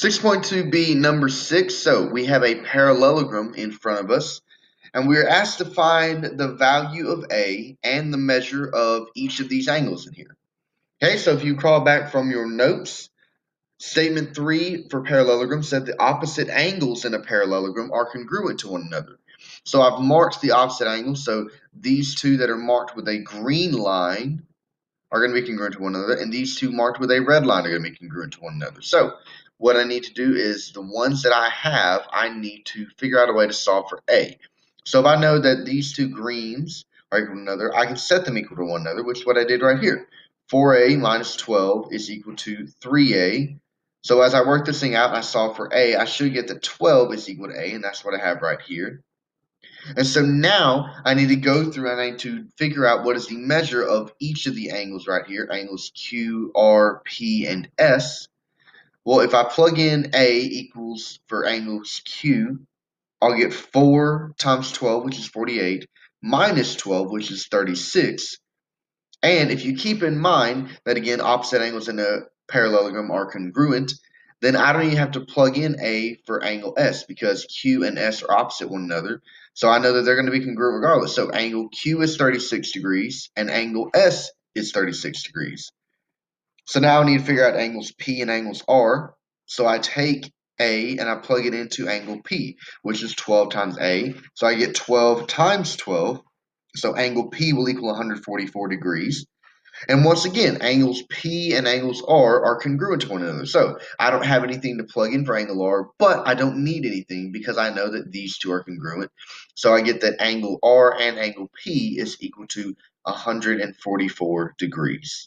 6.2b, number 6. So we have a parallelogram in front of us, and we are asked to find the value of A and the measure of each of these angles in here. Okay, so if you crawl back from your notes, statement 3 for parallelogram said the opposite angles in a parallelogram are congruent to one another. So I've marked the opposite angles, so these two that are marked with a green line are going to be congruent to one another, and these two marked with a red line are going to be congruent to one another. So what I need to do is the ones that I have, I need to figure out a way to solve for A. So if I know that these two greens are equal to one another, I can set them equal to one another, which is what I did right here. 4A minus 12 is equal to 3A. So as I work this thing out and I solve for A, I should get that 12 is equal to A, and that's what I have right here. And so now I need to go through and I need to figure out what is the measure of each of the angles right here, angles Q, R, P, and S. Well, if I plug in A equals for angles Q, I'll get 4 times 12, which is 48, minus 12, which is 36. And if you keep in mind that, again, opposite angles in a parallelogram are congruent, then I don't even have to plug in A for angle S because Q and S are opposite one another. So I know that they're going to be congruent regardless. So angle Q is 36 degrees and angle S is 36 degrees. So now I need to figure out angles P and angles R. So I take A and I plug it into angle P, which is 12 times A. So I get 12 times 12. So angle P will equal 144 degrees. And once again, angles P and angles R are congruent to one another. So I don't have anything to plug in for angle R, but I don't need anything because I know that these two are congruent. So I get that angle R and angle P is equal to 144 degrees.